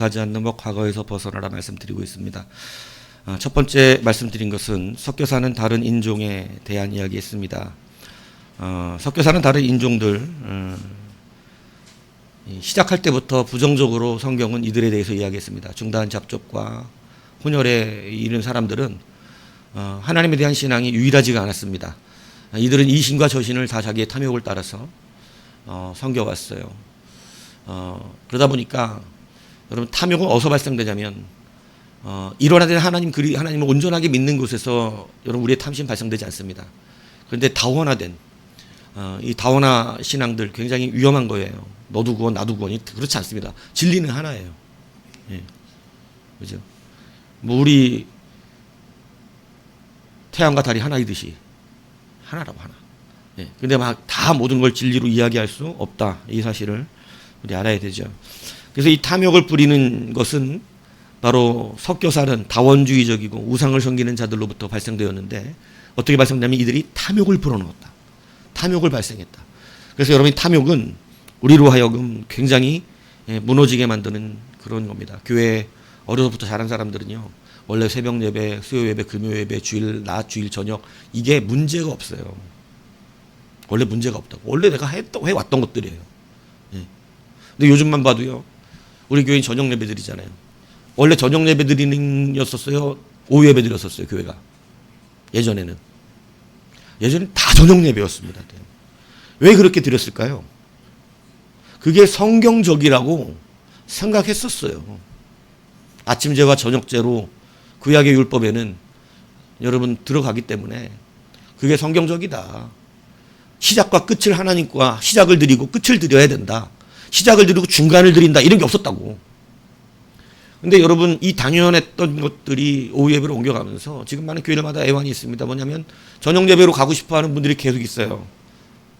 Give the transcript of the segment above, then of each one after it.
하지 않는 법 과거에서 벗어나라 말씀드리고 있습니다. 첫 번째 말씀드린 것은 섞여 사는 다른 인종에 대한 이야기였습니다. 섞여 사는 다른 인종들 시작할 때부터 부정적으로 성경은 이들에 대해서 이야기했습니다. 중다한 잡족과 혼혈에 이른 사람들은 하나님에 대한 신앙이 유일하지가 않았습니다. 이들은 이 신과 저 신을 다 자기의 탐욕을 따라서 섬겨왔어요. 그러다 보니까 여러분 탐욕은 어디서 발생되냐면 일원화된 하나님을 온전하게 믿는 곳에서 여러분 우리의 탐심 발생되지 않습니다. 그런데 다원화된 이 다원화 신앙들 굉장히 위험한 거예요. 너도 구원 나도 구원이 그렇지 않습니다. 진리는 하나예요. 예. 그죠? 뭐 우리 태양과 달이 하나이듯이 하나라고 하나. 예. 근데 막 다 모든 걸 진리로 이야기할 수 없다. 이 사실을 우리 알아야 되죠. 그래서 이 탐욕을 부리는 것은 바로 섞여 사는 다원주의적이고 우상을 섬기는 자들로부터 발생되었는데 어떻게 발생되냐면 이들이 탐욕을 불어넣었다. 탐욕을 발생했다. 그래서 여러분 탐욕은 우리로 하여금 굉장히 무너지게 만드는 그런 겁니다. 교회 어려서부터 자란 사람들은요. 원래 새벽 예배, 수요 예배, 금요 예배, 주일 낮, 주일 저녁 이게 문제가 없어요. 원래 문제가 없다고. 원래 내가 해왔던 것들이에요. 예. 근데 요즘만 봐도요. 우리 교회는 저녁 예배 드리잖아요. 원래 저녁 예배 드리는였었어요. 오후 예배 드렸었어요. 교회가. 예전에는 다 저녁 예배였습니다. 왜 그렇게 드렸을까요? 그게 성경적이라고 생각했었어요. 아침제와 저녁제로 구약의 율법에는 여러분 들어가기 때문에 그게 성경적이다. 시작과 끝을 하나님과 시작을 드리고 끝을 드려야 된다. 시작을 드리고 중간을 드린다. 이런 게 없었다고. 근데 여러분 이 당연했던 것들이 오후 예배로 옮겨가면서 지금 많은 교회들마다 애환이 있습니다. 뭐냐면 저녁 예배로 가고 싶어하는 분들이 계속 있어요.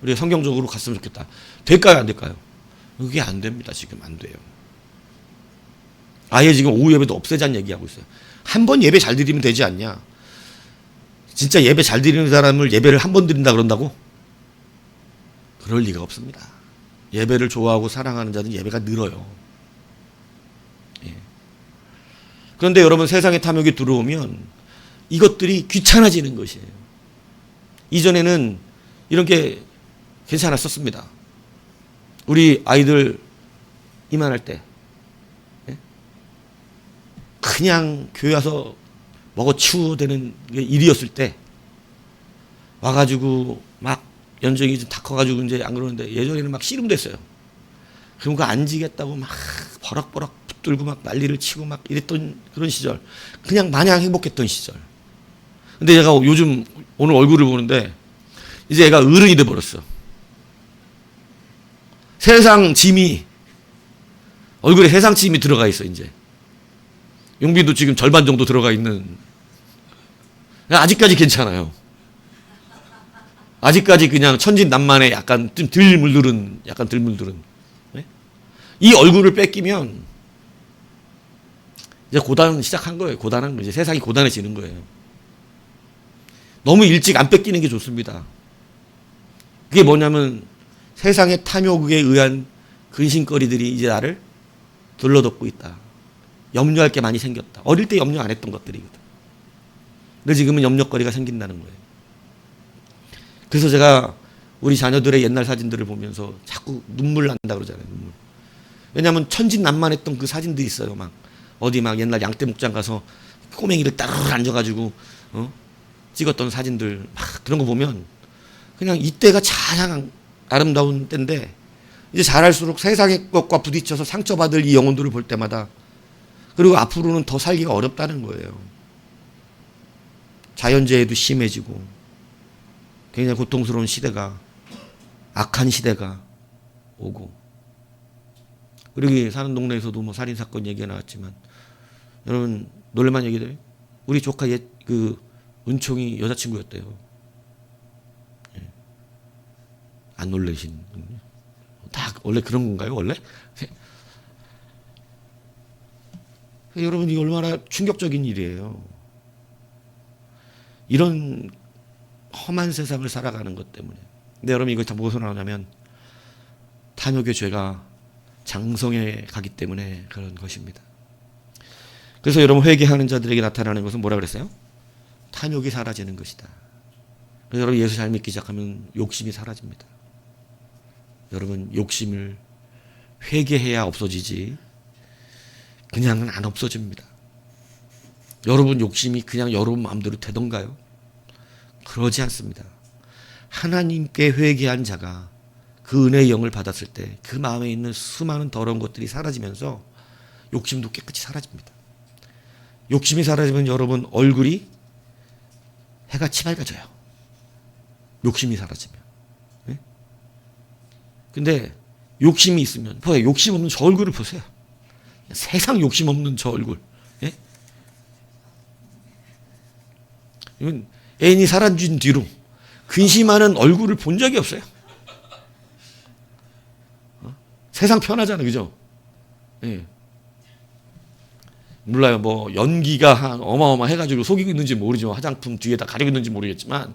우리가 성경적으로 갔으면 좋겠다. 될까요? 안 될까요? 그게 안 됩니다. 지금 안 돼요. 아예 지금 오후 예배도 없애자는 얘기하고 있어요. 한 번 예배 잘 드리면 되지 않냐? 진짜 예배 잘 드리는 사람을 예배를 한 번 드린다 그런다고? 그럴 리가 없습니다. 예배를 좋아하고 사랑하는 자는 예배가 늘어요. 예. 그런데 여러분 세상의 탐욕이 들어오면 이것들이 귀찮아지는 것이에요. 이전에는 이런 게 괜찮았었습니다. 우리 아이들 이만할 때 예? 그냥 교회 와서 먹어치워야 되는 일이었을 때 와가지고 막 연정이 좀 다 커가지고 이제 안 그러는데 예전에는 막 씨름됐어요. 그럼 그 안 지겠다고 막 버럭버럭 붙들고 막 난리를 치고 막 이랬던 그런 시절. 그냥 마냥 행복했던 시절. 근데 얘가 요즘 오늘 얼굴을 보는데 이제 얘가 어른이 돼버렸어. 세상 짐이 얼굴에 세상 짐이 들어가 있어 이제. 용빈도 지금 절반 정도 들어가 있는. 아직까지 괜찮아요. 아직까지 그냥 천진난만에 약간 좀 덜 물들은. 네? 이 얼굴을 뺏기면 이제 고단 시작한 거예요. 고단한 거 이제 세상이 고단해지는 거예요. 너무 일찍 안 뺏기는 게 좋습니다. 그게 뭐냐면 세상의 탐욕에 의한 근심거리들이 이제 나를 둘러덮고 있다. 염려할 게 많이 생겼다. 어릴 때 염려 안 했던 것들이거든. 근데 지금은 염려거리가 생긴다는 거예요. 그래서 제가 우리 자녀들의 옛날 사진들을 보면서 자꾸 눈물 난다 그러잖아요. 눈물. 왜냐하면 천진난만했던 그 사진들이 있어요. 막 어디 막 옛날 양떼 목장 가서 꼬맹이를 따르르 앉아가지고 찍었던 사진들 막 그런 거 보면 그냥 이때가 가장 아름다운 때인데 이제 자랄수록 세상의 것과 부딪혀서 상처받을 이 영혼들을 볼 때마다 그리고 앞으로는 더 살기가 어렵다는 거예요. 자연재해도 심해지고 굉장히 고통스러운 시대가 악한 시대가 오고 그리고 사는 동네에서도 뭐 살인사건 얘기가 나왔지만 여러분 놀랄만 얘기들 우리 조카 그 은총이 여자친구였대요. 예. 안 놀라신 다 원래 그런 건가요? 원래? 여러분 이게 얼마나 충격적인 일이에요. 이런 험한 세상을 살아가는 것 때문에. 근데 여러분 이거 다 무엇으로 나오냐면 탐욕의 죄가 장성해 가기 때문에 그런 것입니다. 그래서 여러분 회개하는 자들에게 나타나는 것은 뭐라 그랬어요? 탐욕이 사라지는 것이다. 그래서 여러분 예수 잘 믿기 시작하면 욕심이 사라집니다. 여러분 욕심을 회개해야 없어지지 그냥은 안 없어집니다. 여러분 욕심이 그냥 여러분 마음대로 되던가요? 그러지 않습니다. 하나님께 회개한 자가 그 은혜의 영을 받았을 때 그 마음에 있는 수많은 더러운 것들이 사라지면서 욕심도 깨끗이 사라집니다. 욕심이 사라지면 여러분 얼굴이 해같이 밝아져요. 욕심이 사라지면. 네? 근데 욕심이 있으면 보세요. 욕심 없는 저 얼굴을 보세요. 세상 욕심 없는 저 얼굴. 네? 이건 애인이 사라진 뒤로 근심하는 얼굴을 본 적이 없어요. 세상 편하잖아요. 그죠? 예. 몰라요. 뭐 연기가 한 어마어마해가지고 속이고 있는지 모르지만 화장품 뒤에다 가리고 있는지 모르겠지만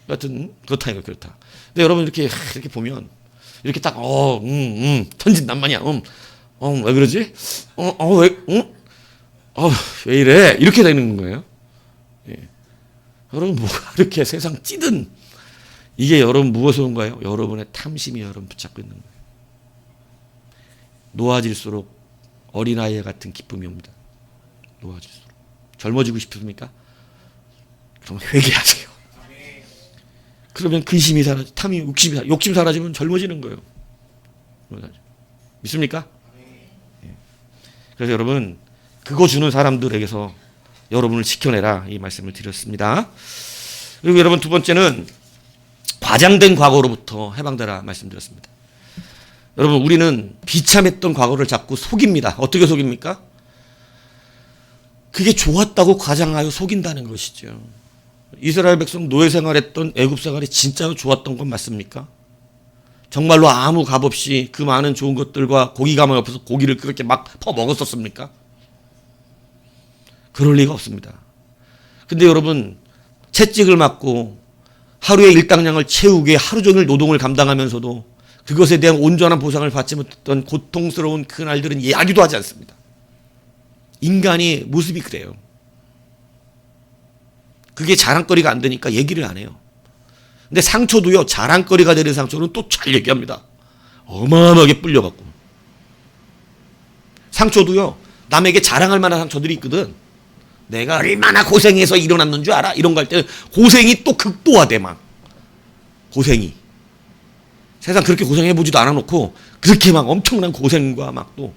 여하튼 그렇다 이거 그렇다. 근데 여러분 이렇게 보면 이렇게 딱 던진단 말이야. 왜 그러지? 왜 이래? 이렇게 되는 거예요. 예. 여러분 뭐가 이렇게 세상 찌든 이게 여러분 무엇을 온가요? 여러분의 탐심이 여러분 붙잡고 있는 거예요. 노아질수록 어린아이 같은 기쁨이 옵니다. 노아질수록. 젊어지고 싶습니까? 그럼 회개하세요. 그러면 근심이 사라지고 탐이 욕심 사라지면 젊어지는 거예요. 믿습니까? 그래서 여러분 그거 주는 사람들에게서 여러분을 지켜내라 이 말씀을 드렸습니다. 그리고 여러분 두 번째는 과장된 과거로부터 해방되라 말씀드렸습니다. 여러분 우리는 비참했던 과거를 자꾸 속입니다. 어떻게 속입니까? 그게 좋았다고 과장하여 속인다는 것이죠. 이스라엘 백성 노예 생활했던 애굽 생활이 진짜로 좋았던 건 맞습니까? 정말로 아무 값 없이 그 많은 좋은 것들과 고기감을 없어서 고기를 그렇게 막 퍼먹었었습니까? 그럴 리가 없습니다. 근데 여러분 채찍을 맞고 하루의 일당량을 채우게 하루 종일 노동을 감당하면서도 그것에 대한 온전한 보상을 받지 못했던 고통스러운 그날들은 이야기도 하지 않습니다. 인간이 모습이 그래요. 그게 자랑거리가 안 되니까 얘기를 안 해요. 근데 상처도요, 자랑거리가 되는 상처는 또 잘 얘기합니다. 어마어마하게 불려갖고. 상처도요, 남에게 자랑할 만한 상처들이 있거든. 내가 얼마나 고생해서 일어났는 줄 알아? 이런 거 할 때 고생이 또 극도화돼, 막. 고생이. 세상 그렇게 고생해보지도 않아놓고 그렇게 막 엄청난 고생과 막 또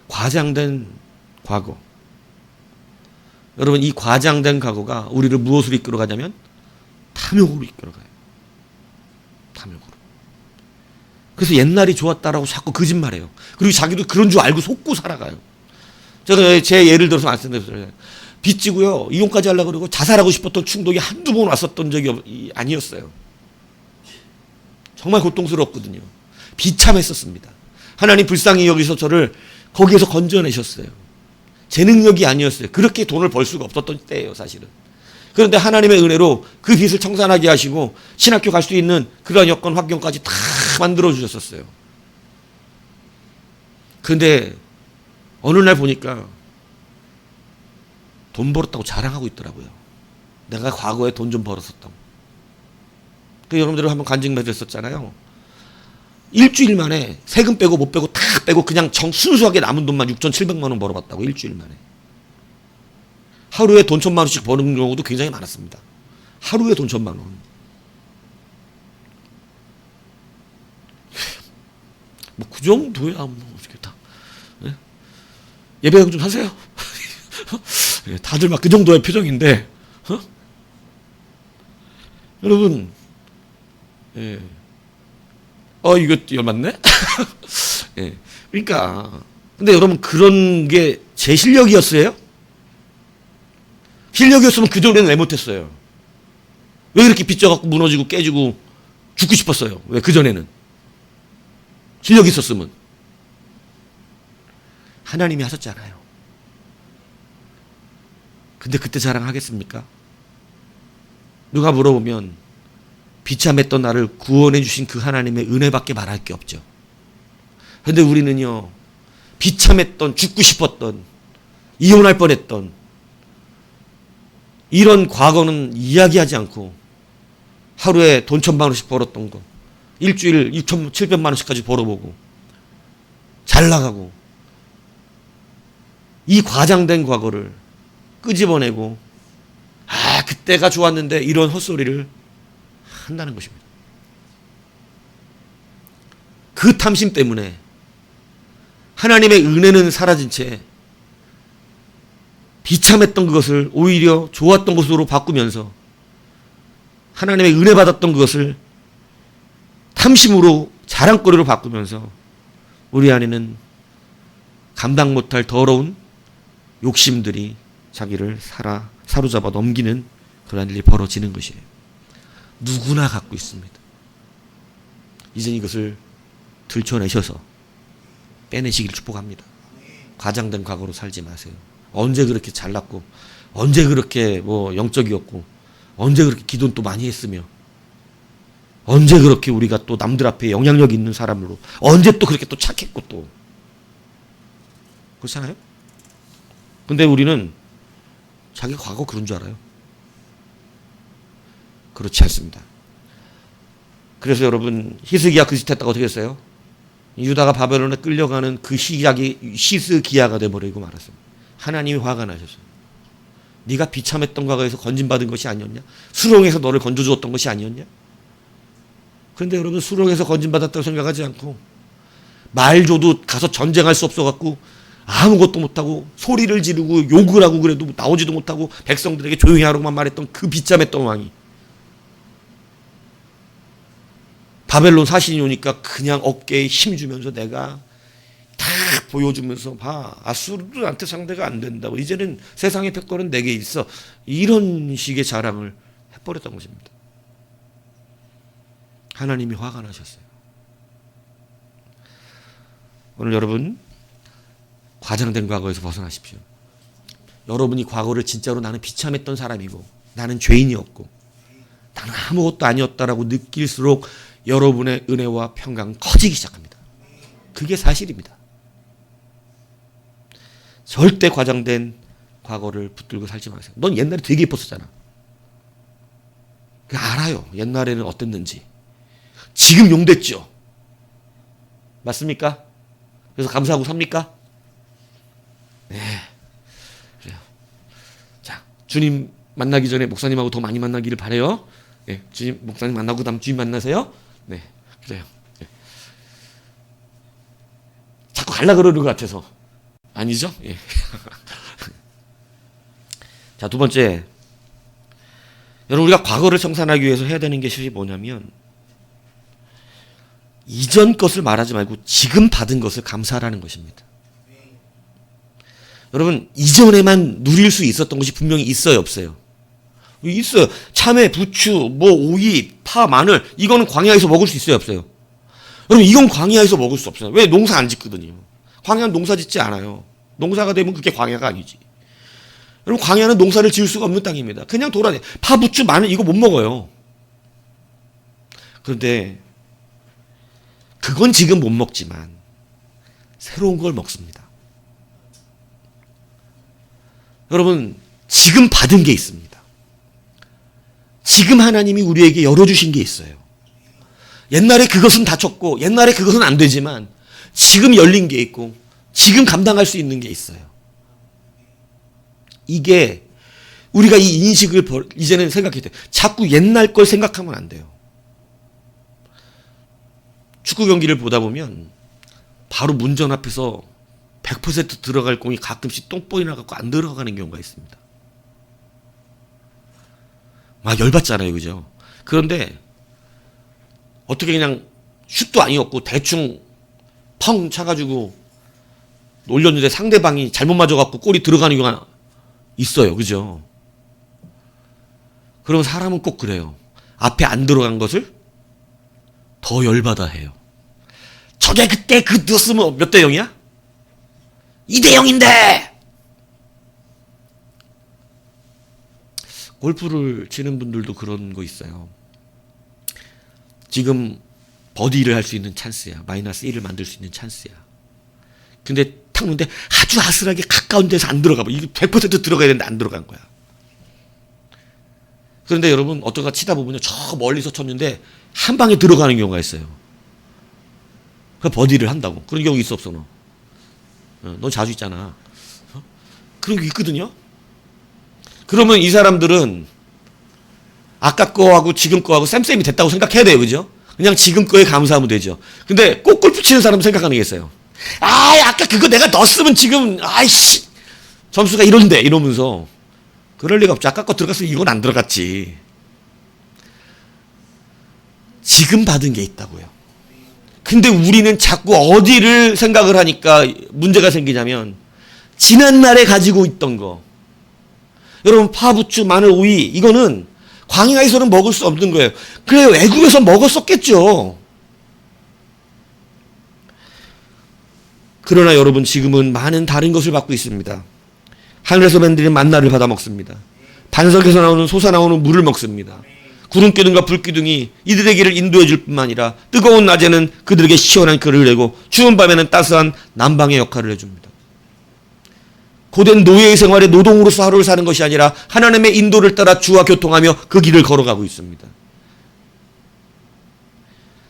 과장된 과거. 여러분 이 과장된 과거가 우리를 무엇으로 이끌어가냐면 탐욕으로 이끌어가요. 탐욕으로. 그래서 옛날이 좋았다라고 자꾸 거짓말해요. 그리고 자기도 그런 줄 알고 속고 살아가요. 제가 제 예를 들어서 말씀드렸어요. 빚지고요. 이혼까지 하려고 그러고 자살하고 싶었던 충동이 한두 번 왔었던 적이 아니었어요. 정말 고통스러웠거든요. 비참했었습니다. 하나님 불쌍히 여기서 저를 거기에서 건져내셨어요. 제 능력이 아니었어요. 그렇게 돈을 벌 수가 없었던 때예요, 사실은. 그런데 하나님의 은혜로 그 빚을 청산하게 하시고 신학교 갈 수 있는 그러한 여건 환경까지 다 만들어 주셨었어요. 그런데 어느 날 보니까 돈 벌었다고 자랑하고 있더라고요. 내가 과거에 돈 좀 벌었었다고. 그 여러분들 한번 간증 맺었었잖아요. 일주일 만에 세금 빼고 못 빼고 다 빼고 그냥 순수하게 남은 돈만 6,700만 원 벌어봤다고. 일주일 만에. 하루에 돈 1,000만 원씩 버는 경우도 굉장히 많았습니다. 하루에 돈 1,000만 원. 뭐 그 정도야 뭐 어떻게 다. 네? 예배당 좀 하세요. 다들 막 그 정도의 표정인데, 여러분, 예. 이거 맞네? 예. 그러니까, 근데 여러분, 그런 게 제 실력이었어요? 실력이었으면 그전에는 왜 못했어요? 왜 그렇게 빚져갖고 무너지고 깨지고 죽고 싶었어요? 왜 그전에는? 실력이 있었으면. 하나님이 하셨잖아요. 근데 그때 자랑하겠습니까? 누가 물어보면 비참했던 나를 구원해 주신 그 하나님의 은혜밖에 말할 게 없죠. 그런데 우리는요, 비참했던, 죽고 싶었던, 이혼할 뻔했던 이런 과거는 이야기하지 않고 하루에 돈 1,000만 원씩 벌었던 거, 일주일 6,700만 원씩까지 벌어보고 잘 나가고, 이 과장된 과거를 끄집어내고 그때가 좋았는데 이런 헛소리를 한다는 것입니다. 그 탐심 때문에 하나님의 은혜는 사라진 채 비참했던 그것을 오히려 좋았던 것으로 바꾸면서 하나님의 은혜 받았던 그것을 탐심으로 자랑거리로 바꾸면서 우리 안에는 감당 못할 더러운 욕심들이 자기를 사로잡아 넘기는 그런 일이 벌어지는 것이에요. 누구나 갖고 있습니다. 이젠 이것을 들춰내셔서 빼내시기를 축복합니다. 과장된 과거로 살지 마세요. 언제 그렇게 잘났고, 언제 그렇게 영적이었고, 언제 그렇게 기도는 또 많이 했으며, 언제 그렇게 우리가 또 남들 앞에 영향력 있는 사람으로, 언제 또 그렇게 또 착했고 또. 그렇잖아요? 근데 우리는 자기 과거 그런 줄 알아요. 그렇지 않습니다. 그래서 여러분, 히스기야 그 짓 했다고 어떻게 했어요? 유다가 바벨론에 끌려가는 그 시작이 시스기야가 돼버리고 말았습니다. 하나님이 화가 나셨어요. 네가 비참했던 과거에서 건진받은 것이 아니었냐? 수렁에서 너를 건져주었던 것이 아니었냐? 그런데 여러분, 수렁에서 건진받았다고 생각하지 않고 말 줘도 가서 전쟁할 수 없어갖고 아무것도 못하고 소리를 지르고 욕을 하고 그래도 나오지도 못하고 백성들에게 조용히 하라고만 말했던 그 비참했던 왕이 바벨론 사신이 오니까 그냥 어깨에 힘주면서 내가 다 보여주면서 봐, 아수르한테 상대가 안 된다고, 이제는 세상의 패권은 내게 있어, 이런 식의 자랑을 해버렸던 것입니다. 하나님이 화가 나셨어요. 오늘 여러분, 과장된 과거에서 벗어나십시오. 여러분이 과거를 진짜로 나는 비참했던 사람이고 나는 죄인이었고 나는 아무것도 아니었다라고 느낄수록 여러분의 은혜와 평강은 커지기 시작합니다. 그게 사실입니다. 절대 과장된 과거를 붙들고 살지 마세요. 넌 옛날에 되게 예뻤었잖아. 알아요. 옛날에는 어땠는지. 지금 용됐죠. 맞습니까? 그래서 감사하고 삽니까? 네. 그래요. 자, 주님 만나기 전에 목사님하고 더 많이 만나기를 바라요. 네, 주님, 목사님 만나고 그다음 주님 만나세요. 네, 그래요. 네. 자꾸 갈라 그러는 것 같아서. 아니죠? 예. 자, 두 번째. 여러분, 우리가 과거를 청산하기 위해서 해야 되는 것이 뭐냐면, 이전 것을 말하지 말고 지금 받은 것을 감사하라는 것입니다. 여러분, 이전에만 누릴 수 있었던 것이 분명히 있어요, 없어요? 있어요. 참외, 부추, 오이, 파, 마늘, 이거는 광야에서 먹을 수 있어요, 없어요? 여러분, 이건 광야에서 먹을 수 없어요. 왜? 농사 안 짓거든요. 광야는 농사 짓지 않아요. 농사가 되면 그게 광야가 아니지. 여러분, 광야는 농사를 지을 수가 없는 땅입니다. 그냥 돌아다녀. 파, 부추, 마늘 이거 못 먹어요. 그런데 그건 지금 못 먹지만 새로운 걸 먹습니다. 여러분, 지금 받은 게 있습니다. 지금 하나님이 우리에게 열어주신 게 있어요. 옛날에 그것은 다쳤고 옛날에 그것은 안 되지만 지금 열린 게 있고 지금 감당할 수 있는 게 있어요. 이게 우리가 이 인식을 이제는 생각해야 돼요. 자꾸 옛날 걸 생각하면 안 돼요. 축구 경기를 보다 보면 바로 문전 앞에서 100% 들어갈 공이 가끔씩 똥볼이 나갖고 안 들어가는 경우가 있습니다. 막 열받잖아요, 그죠? 그런데 어떻게 그냥 슛도 아니었고 대충 펑 차가지고 올렸는데 상대방이 잘못 맞아갖고 골이 들어가는 경우가 있어요, 그죠? 그럼 사람은 꼭 그래요. 앞에 안 들어간 것을 더 열받아 해요. 저게 그때 그 넣었으면 몇 대 0이야? 2대 0인데! 골프를 치는 분들도 그런 거 있어요. 지금 버디를 할 수 있는 찬스야. 마이너스 1을 만들 수 있는 찬스야. 근데 탔는데 아주 아슬하게 가까운 데서 안 들어가 봐. 이게 100% 들어가야 되는데 안 들어간 거야. 그런데 여러분 어쩌다 치다 보면요, 저 멀리서 쳤는데 한 방에 들어가는 경우가 있어요. 그 버디를 한다고. 그런 경우 있어 없어 너? 너 자주 있잖아. 그런 게 있거든요. 그러면 이 사람들은 아까 거하고 지금 거하고 쌤쌤이 됐다고 생각해야 돼요, 그죠? 그냥 지금 거에 감사하면 되죠. 근데 꼭 골프 치는 사람은 생각하는 게 있어요. 아까 그거 내가 넣었으면 지금 아이씨 점수가 이런데 이러면서. 그럴 리가 없지. 아까 거 들어갔으면 이건 안 들어갔지. 지금 받은 게 있다고요. 근데 우리는 자꾸 어디를 생각을 하니까 문제가 생기냐면 지난날에 가지고 있던 거. 여러분 파부추, 마늘, 오이 이거는 광야에서는 먹을 수 없는 거예요. 그래 외국에서 먹었었겠죠. 그러나 여러분 지금은 많은 다른 것을 받고 있습니다. 하늘에서 만드는 만나를 받아 먹습니다. 반석에서 나오는 솟아나오는 물을 먹습니다. 구름기둥과 불기둥이 이들에게를 인도해 줄 뿐만 아니라 뜨거운 낮에는 그들에게 시원한 그를 내고 추운 밤에는 따스한 난방의 역할을 해줍니다. 고된 노예의 생활에 노동으로서 하루를 사는 것이 아니라 하나님의 인도를 따라 주와 교통하며 그 길을 걸어가고 있습니다.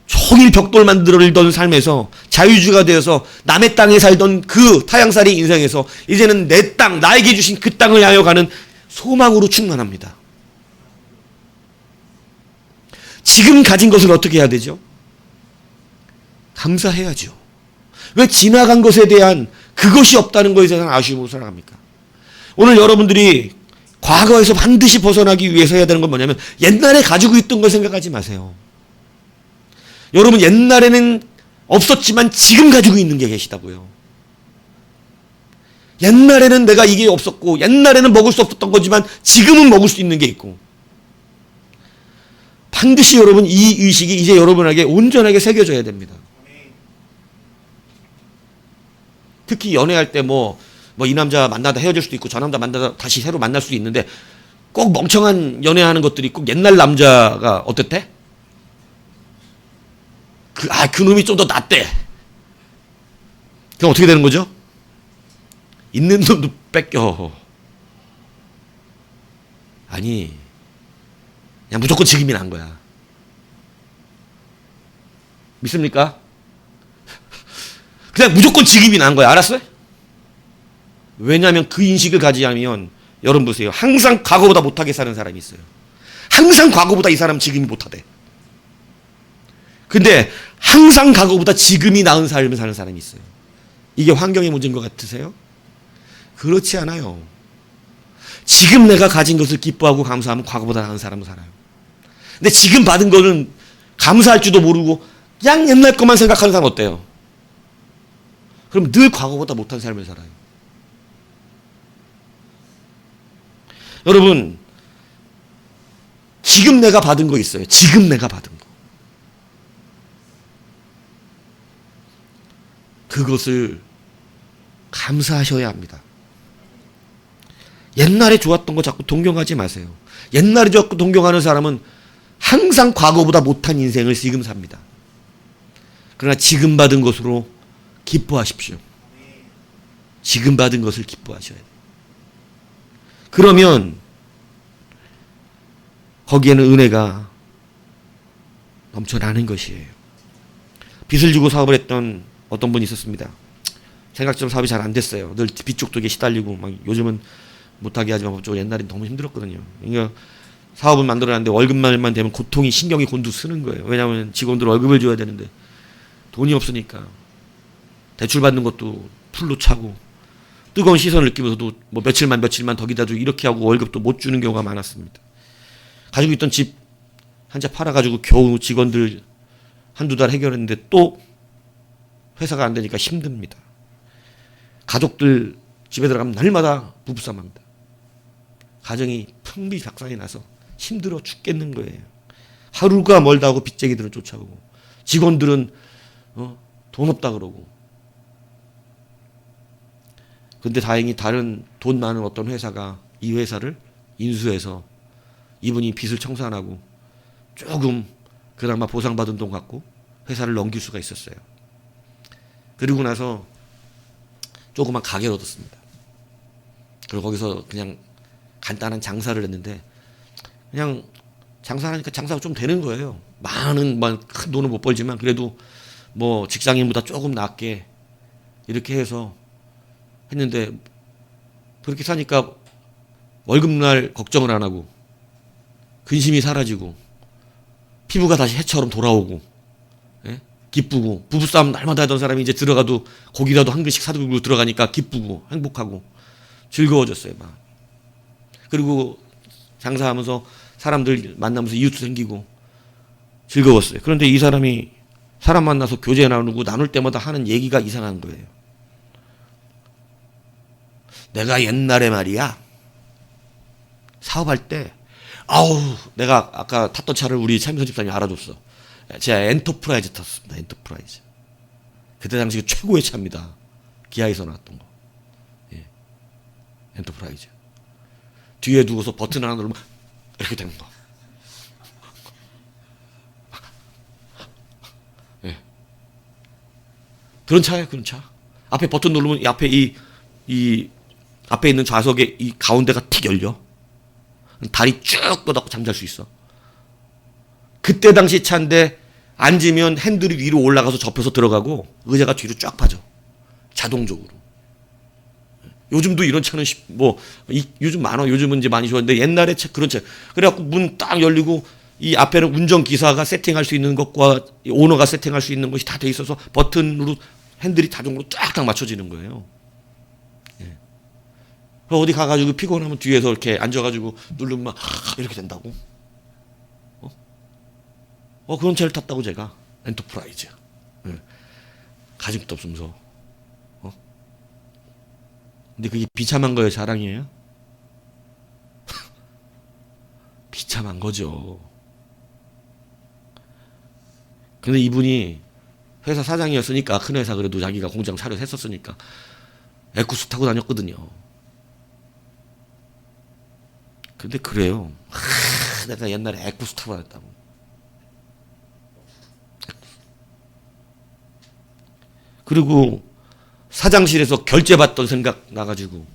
종일 벽돌 만들던 삶에서 자유주의가 되어서 남의 땅에 살던 그 타향살이 인생에서 이제는 내 땅, 나에게 주신 그 땅을 향하여 가는 소망으로 충만합니다. 지금 가진 것을 어떻게 해야 되죠? 감사해야죠. 왜 지나간 것에 대한 그것이 없다는 것에 대한 아쉬움으로 살아갑니까? 오늘 여러분들이 과거에서 반드시 벗어나기 위해서 해야 되는 건 뭐냐면 옛날에 가지고 있던 걸 생각하지 마세요. 여러분 옛날에는 없었지만 지금 가지고 있는 게 계시다고요. 옛날에는 내가 이게 없었고 옛날에는 먹을 수 없었던 거지만 지금은 먹을 수 있는 게 있고 반드시 여러분 이 의식이 이제 여러분에게 온전하게 새겨져야 됩니다. 특히 연애할 때 이 남자 만나다 헤어질 수도 있고 저 남자 만나다 다시 새로 만날 수도 있는데 꼭 멍청한 연애하는 것들이 꼭 옛날 남자가 어땠대? 그 놈이 좀 더 낫대. 그럼 어떻게 되는 거죠? 있는 놈도 뺏겨. 아니, 그냥 무조건 지금이 난 거야. 믿습니까? 그냥 무조건 지금이 난 거야. 알았어요? 왜냐하면 그 인식을 가지면 여러분 보세요. 항상 과거보다 못하게 사는 사람이 있어요. 항상 과거보다 이 사람 지금이 못하대. 근데 항상 과거보다 지금이 나은 삶을 사는 사람이 있어요. 이게 환경의 문제인 것 같으세요? 그렇지 않아요. 지금 내가 가진 것을 기뻐하고 감사하면 과거보다 나은 사람을 살아요. 근데 지금 받은 거는 감사할 줄도 모르고 그냥 옛날 것만 생각하는 사람 어때요? 그럼 늘 과거보다 못한 삶을 살아요. 여러분 지금 내가 받은 거 있어요. 지금 내가 받은 거. 그것을 감사하셔야 합니다. 옛날에 좋았던 거 자꾸 동경하지 마세요. 옛날에 자꾸 동경하는 사람은 항상 과거보다 못한 인생을 지금 삽니다. 그러나 지금 받은 것으로 기뻐하십시오. 지금 받은 것을 기뻐하셔야 돼요. 그러면 거기에는 은혜가 넘쳐나는 것이에요. 빚을 주고 사업을 했던 어떤 분이 있었습니다. 생각처럼 사업이 잘 안 됐어요. 늘 빚 쪽에 시달리고 막 요즘은 못하게 하지만 옛날엔 너무 힘들었거든요. 그러니까 사업을 만들어놨는데 월급날만 되면 고통이 신경이 곤두 쓰는 거예요. 왜냐하면 직원들 월급을 줘야 되는데 돈이 없으니까 대출 받는 것도 풀로 차고 뜨거운 시선을 느끼면서도 며칠만 더 기다려주고 이렇게 하고 월급도 못 주는 경우가 많았습니다. 가지고 있던 집 한 채 팔아가지고 겨우 직원들 한두 달 해결했는데 또 회사가 안 되니까 힘듭니다. 가족들 집에 들어가면 날마다 부부싸움합니다. 가정이 풍비박산이 나서 힘들어 죽겠는 거예요. 하루가 멀다 하고 빚쟁이들은 쫓아오고 직원들은 돈 없다 그러고. 근데 다행히 다른 돈 많은 어떤 회사가 이 회사를 인수해서 이분이 빚을 청산 안 하고 조금 그나마 보상받은 돈 갖고 회사를 넘길 수가 있었어요. 그리고 나서 조그만 가게를 얻었습니다. 그리고 거기서 그냥 간단한 장사를 했는데 그냥 장사하니까 장사가 좀 되는 거예요. 큰 돈은 못 벌지만 그래도 뭐 직장인보다 조금 낫게 이렇게 해서 했는데 그렇게 사니까 월급날 걱정을 안 하고 근심이 사라지고 피부가 다시 해처럼 돌아오고, 예? 기쁘고, 부부싸움 날마다 하던 사람이 이제 들어가도 고기라도 한 그릇씩 사들고 들어가니까 기쁘고 행복하고 즐거워졌어요. 막. 그리고 장사하면서 사람들 만나면서 이웃도 생기고 즐거웠어요. 그런데 이 사람이 사람 만나서 교제 나누고 나눌 때마다 하는 얘기가 이상한 거예요. 내가 옛날에 말이야 사업할 때 내가 아까 탔던 차를 우리 차임선 집사님이 알아줬어. 제가 엔터프라이즈 탔습니다. 엔터프라이즈. 그때 당시 최고의 차입니다. 기아에서 나왔던 거. 예. 엔터프라이즈. 뒤에 두고서 버튼 하나 누르면 이렇게 되는 거. 예. 그런 차예요, 그런 차. 앞에 버튼 누르면 이 앞에 앞에 있는 좌석에 이 가운데가 틱 열려. 다리 쭉 뻗었고 잠잘 수 있어. 그때 당시 차인데 앉으면 핸들이 위로 올라가서 접혀서 들어가고 의자가 뒤로 쫙 빠져. 자동적으로. 요즘도 이런 차는 요즘 많아. 요즘은 이제 많이 좋아했는데 옛날에 그런 차. 그래갖고 문 딱 열리고 이 앞에는 운전기사가 세팅할 수 있는 것과 오너가 세팅할 수 있는 것이 다 돼 있어서 버튼으로 핸들이 자동으로 쫙딱 맞춰지는 거예요. 예. 어디 가가지고 피곤하면 뒤에서 이렇게 앉아가지고 누르면 막 이렇게 된다고. 그런 차를 탔다고 제가. 엔터프라이즈. 예. 가진 것도 없으면서. 근데 그게 비참한 거예요, 자랑이에요? 비참한 거죠. 근데 이분이 회사 사장이었으니까, 큰 회사 그래도 자기가 공장 차려 했었으니까 에쿠스 타고 다녔거든요. 근데 그래요. 내가 옛날에 에쿠스 타고 다녔다고. 그리고 사장실에서 결제받던 생각 나가지고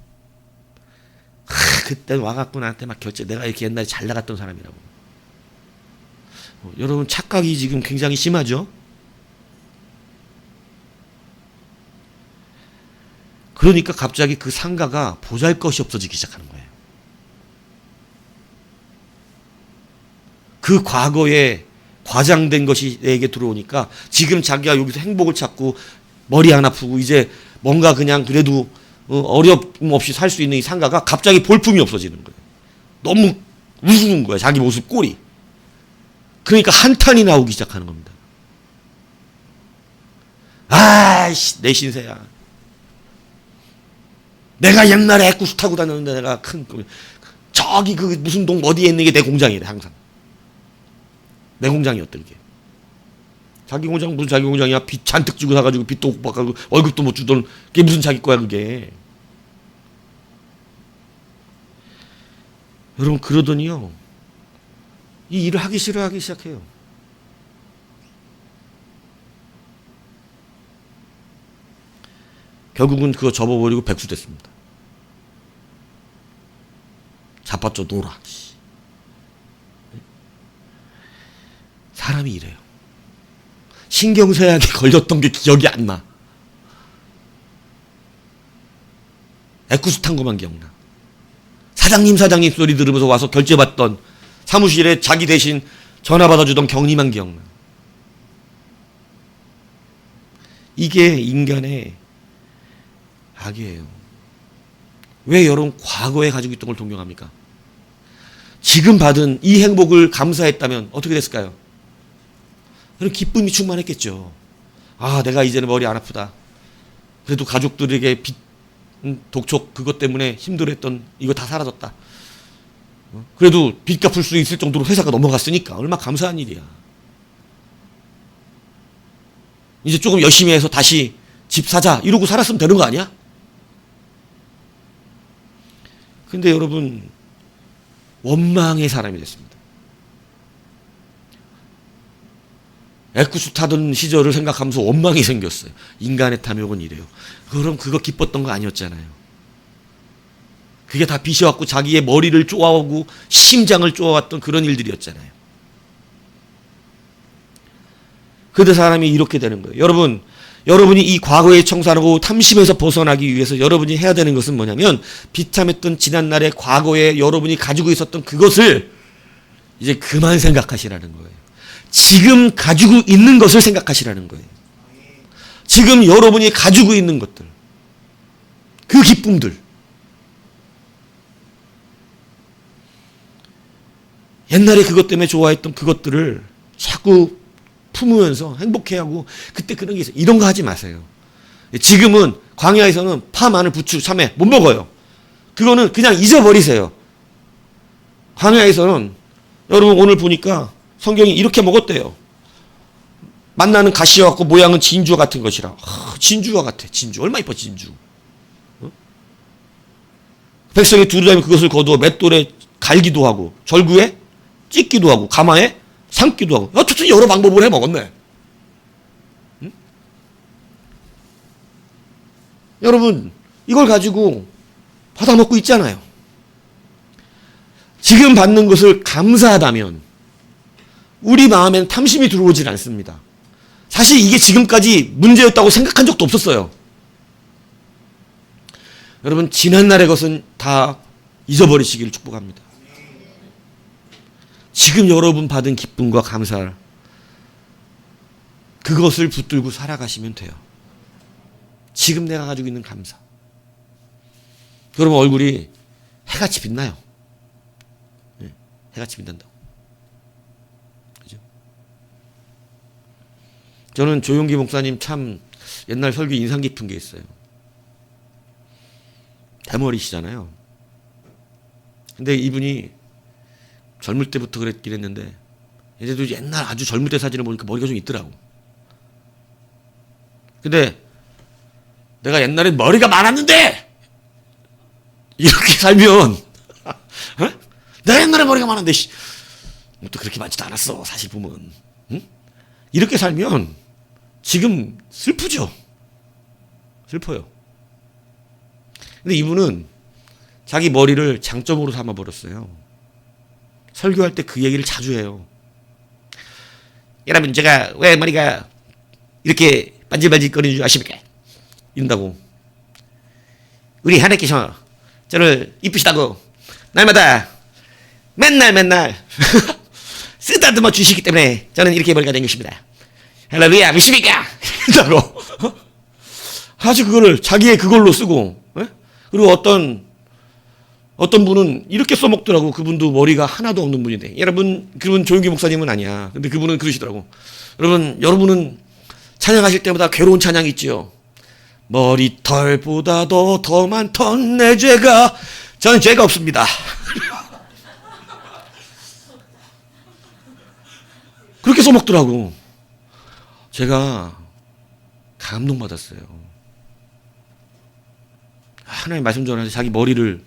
그때 와갖고 나한테 막 내가 이렇게 옛날에 잘 나갔던 사람이라고. 여러분 착각이 지금 굉장히 심하죠? 그러니까 갑자기 그 상가가 보잘것이 없어지기 시작하는 거예요. 그 과거에 과장된 것이 내게 들어오니까 지금 자기가 여기서 행복을 찾고 머리 안 아프고 이제 뭔가 그냥 그래도 어려움 없이 살 수 있는 이 상가가 갑자기 볼품이 없어지는 거예요. 너무 우스운 거예요. 자기 모습 꼴이. 그러니까 한탄이 나오기 시작하는 겁니다. 아이씨 내 신세야. 내가 옛날에 에쿠스 타고 다녔는데 내가 저기 그 무슨 동 어디에 있는 게 내 공장이래 항상. 내 공장이었던 게. 자기 공장 무슨 자기 공장이야? 빚 잔뜩 주고 사가지고 빚도 못 받고 월급도 못 주던 그게 무슨 자기 거야 그게. 여러분 그러더니요 이 일을 하기 싫어하기 시작해요. 결국은 그거 접어버리고 백수 됐습니다. 자빠져 놀아. 사람이 이래요. 신경쇠약에 걸렸던 게 기억이 안 나. 에쿠스 탄 것만 기억나. 사장님 소리 들으면서 와서 결제받던 사무실에 자기 대신 전화 받아주던 경리만 기억나. 이게 인간의 악이에요. 왜 여러분 과거에 가지고 있던 걸 동경합니까? 지금 받은 이 행복을 감사했다면 어떻게 됐을까요? 그런 기쁨이 충만했겠죠. 내가 이제는 머리 안 아프다. 그래도 가족들에게 독촉 그것 때문에 힘들었던 이거 다 사라졌다. 그래도 빚 갚을 수 있을 정도로 회사가 넘어갔으니까 얼마나 감사한 일이야. 이제 조금 열심히 해서 다시 집 사자 이러고 살았으면 되는 거 아니야? 근데 여러분 원망의 사람이 됐습니다. 애꿎수 타던 시절을 생각하면서 원망이 생겼어요. 인간의 탐욕은 이래요. 그럼 그거 기뻤던 거 아니었잖아요. 그게 다 빚어갖고 자기의 머리를 쪼아오고 심장을 쪼아왔던 그런 일들이었잖아요. 그런데 사람이 이렇게 되는 거예요. 여러분이 이 과거의 청산하고 탐심에서 벗어나기 위해서 여러분이 해야 되는 것은 뭐냐면 비참했던 지난날의 과거에 여러분이 가지고 있었던 그것을 이제 그만 생각하시라는 거예요. 지금 가지고 있는 것을 생각하시라는 거예요. 지금 여러분이 가지고 있는 것들, 그 기쁨들, 옛날에 그것 때문에 좋아했던 그것들을 자꾸 품으면서 행복해하고 그때 그런 게 있어요. 이런 거 하지 마세요. 지금은 광야에서는 파, 마늘, 부추, 참외 못 먹어요. 그거는 그냥 잊어버리세요. 광야에서는 여러분 오늘 보니까 성경이 이렇게 먹었대요. 만나는 가시와 같고 모양은 진주와 같은 것이라. 진주와 같아. 진주. 얼마나 이뻐 진주. 어? 백성이 두루다니며 그것을 거두어 맷돌에 갈기도 하고 절구에 찢기도 하고 가마에 삶기도 하고 어쨌든 여러 방법을 해 먹었네. 응? 여러분 이걸 가지고 받아 먹고 있잖아요. 지금 받는 것을 감사하다면 우리 마음에는 탐심이 들어오질 않습니다. 사실 이게 지금까지 문제였다고 생각한 적도 없었어요. 여러분 지난날의 것은 다 잊어버리시기를 축복합니다. 지금 여러분 받은 기쁨과 감사 그것을 붙들고 살아가시면 돼요. 지금 내가 가지고 있는 감사. 여러분 얼굴이 해같이 빛나요. 네, 해같이 빛난다고. 그죠? 저는 조용기 목사님 참 옛날 설교 인상 깊은 게 있어요. 대머리시잖아요. 근데 이분이 젊을 때부터 그랬긴 했는데 이제도 옛날 아주 젊을 때 사진을 보니까 머리가 좀 있더라고. 근데 내가 옛날엔 머리가 많았는데 이렇게 살면 어? 내가 옛날에 머리가 많은데 또 그렇게 많지도 않았어 사실 보면. 응? 이렇게 살면 지금 슬프죠. 슬퍼요. 근데 이분은 자기 머리를 장점으로 삼아버렸어요. 설교할 때 그 얘기를 자주 해요. 여러분 제가 왜 머리가 이렇게 반질반질거리는 줄 아십니까? 이런다고. 우리 하나님께서 저를 이쁘시다고 날마다 맨날 쓰다듬어 주시기 때문에 저는 이렇게 머리가 된 것입니다. 할렐루야 믿습니까? 이런다고. 아주 그거를 자기의 그걸로 쓰고. 그리고 어떤 분은 이렇게 써먹더라고. 그분도 머리가 하나도 없는 분인데. 여러분, 그분 조용기 목사님은 아니야. 근데 그분은 그러시더라고. 여러분은 찬양하실 때마다 괴로운 찬양이 있지요. 머리털보다도 더 많던 내 죄가. 저는 죄가 없습니다. 그렇게 써먹더라고. 제가 감동받았어요. 하나님 말씀 전하는데 자기 머리를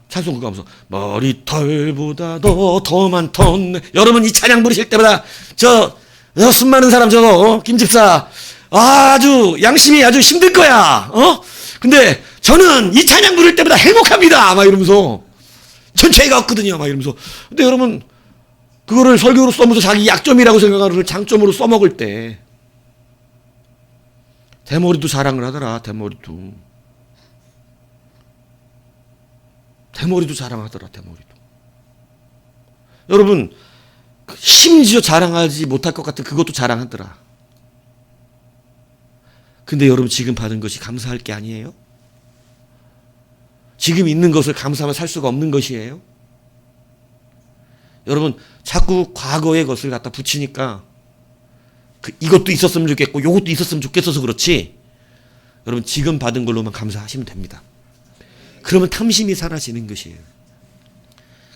찬송 그거 하면서 머리털보다도 더 많던 여러분 이 찬양 부르실 때마다 저 수많은 사람 저거 김집사 아주 양심이 아주 힘들 거야. 근데 저는 이 찬양 부를 때마다 행복합니다. 막 이러면서 전 죄가 없거든요. 막 이러면서. 근데 여러분 그거를 설교로 써면서 자기 약점이라고 생각하는 장점으로 써먹을 때 대머리도 자랑을 하더라. 대머리도 자랑하더라. 대머리도. 여러분 심지어 자랑하지 못할 것 같은 그것도 자랑하더라. 근데 여러분 지금 받은 것이 감사할 게 아니에요? 지금 있는 것을 감사하면 살 수가 없는 것이에요? 여러분 자꾸 과거의 것을 갖다 붙이니까 이것도 있었으면 좋겠고 이것도 있었으면 좋겠어서 그렇지 여러분 지금 받은 걸로만 감사하시면 됩니다. 그러면 탐심이 사라지는 것이에요.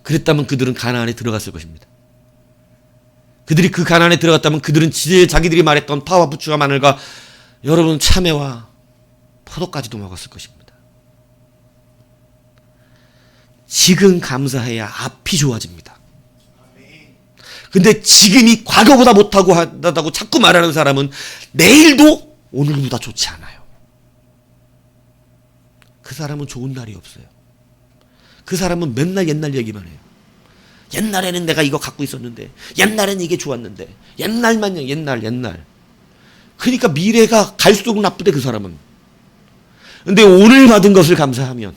그랬다면 그들은 가나안에 들어갔을 것입니다. 그들이 그 가나안에 들어갔다면 그들은 자기들이 말했던 파와 부추와 마늘과 여러분 참외와 포도까지도 먹었을 것입니다. 지금 감사해야 앞이 좋아집니다. 근데 지금이 과거보다 못하고 하다고 자꾸 말하는 사람은 내일도 오늘보다 좋지 않아요. 그 사람은 좋은 날이 없어요. 그 사람은 맨날 옛날 얘기만 해요. 옛날에는 내가 이거 갖고 있었는데, 옛날에는 이게 좋았는데, 옛날만요, 옛날. 그러니까 미래가 갈수록 나쁘대, 그 사람은. 근데 오늘 받은 것을 감사하면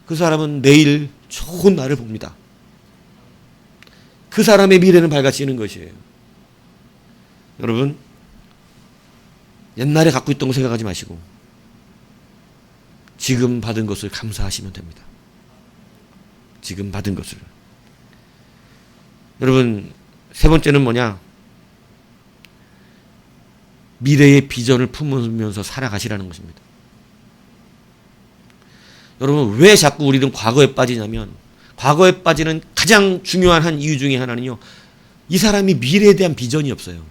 그 사람은 내일 좋은 날을 봅니다. 그 사람의 미래는 밝아지는 것이에요. 여러분, 옛날에 갖고 있던 거 생각하지 마시고 지금 받은 것을 감사하시면 됩니다. 지금 받은 것을. 여러분, 세 번째는 뭐냐? 미래의 비전을 품으면서 살아가시라는 것입니다. 여러분, 왜 자꾸 우리는 과거에 빠지냐면, 과거에 빠지는 가장 중요한 한 이유 중에 하나는요, 이 사람이 미래에 대한 비전이 없어요.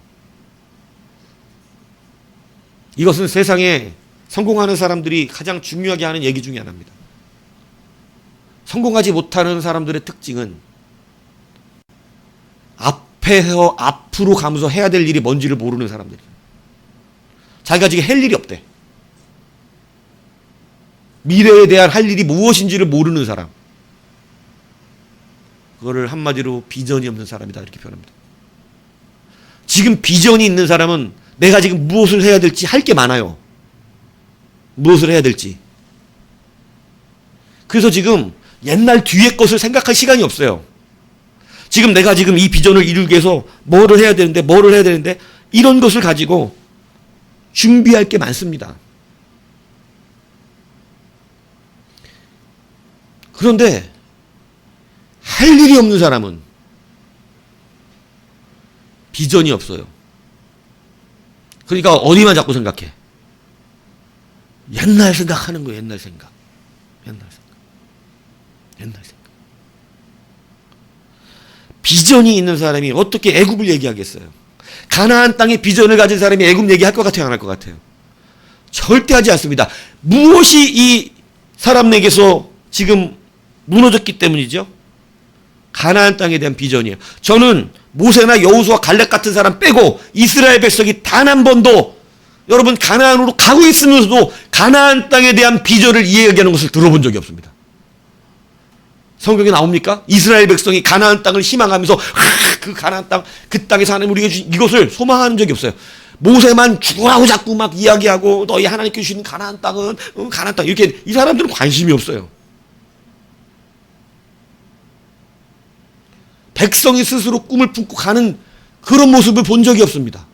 이것은 세상에 성공하는 사람들이 가장 중요하게 하는 얘기 중에 하나입니다. 성공하지 못하는 사람들의 특징은 앞으로 가면서 해야 될 일이 뭔지를 모르는 사람들이에요. 자기가 지금 할 일이 없대. 미래에 대한 할 일이 무엇인지를 모르는 사람. 그거를 한마디로 비전이 없는 사람이다, 이렇게 표현합니다. 지금 비전이 있는 사람은 내가 지금 무엇을 해야 될지 할 게 많아요. 무엇을 해야 될지. 그래서 지금 옛날 뒤의 것을 생각할 시간이 없어요. 지금 내가 지금 이 비전을 이루기 위해서 뭐를 해야 되는데 이런 것을 가지고 준비할 게 많습니다. 그런데 할 일이 없는 사람은 비전이 없어요. 그러니까 어디만 자꾸 생각해? 옛날 생각하는 거예요. 옛날 생각. 비전이 있는 사람이 어떻게 애굽을 얘기하겠어요? 가나안 땅에 비전을 가진 사람이 애굽 얘기할 것 같아요? 안 할 것 같아요? 절대 하지 않습니다. 무엇이 이 사람에게서 지금 무너졌기 때문이죠? 가나안 땅에 대한 비전이에요. 저는 모세나 여호수아 갈렙 같은 사람 빼고 이스라엘 백성이 단 한 번도 여러분 가나안으로 가고 있으면서도 가나안 땅에 대한 비전을 이야기하는 것을 들어본 적이 없습니다. 성경에 나옵니까? 이스라엘 백성이 가나안 땅을 희망하면서 그 가나안 땅, 그 땅에서 하나님 우리에게 주신 이것을 소망하는 적이 없어요. 모세만 죽으라고 자꾸 막 이야기하고 너희 하나님께 주신 가나안 땅은 가나안 땅 이렇게 이 사람들은 관심이 없어요. 백성이 스스로 꿈을 품고 가는 그런 모습을 본 적이 없습니다.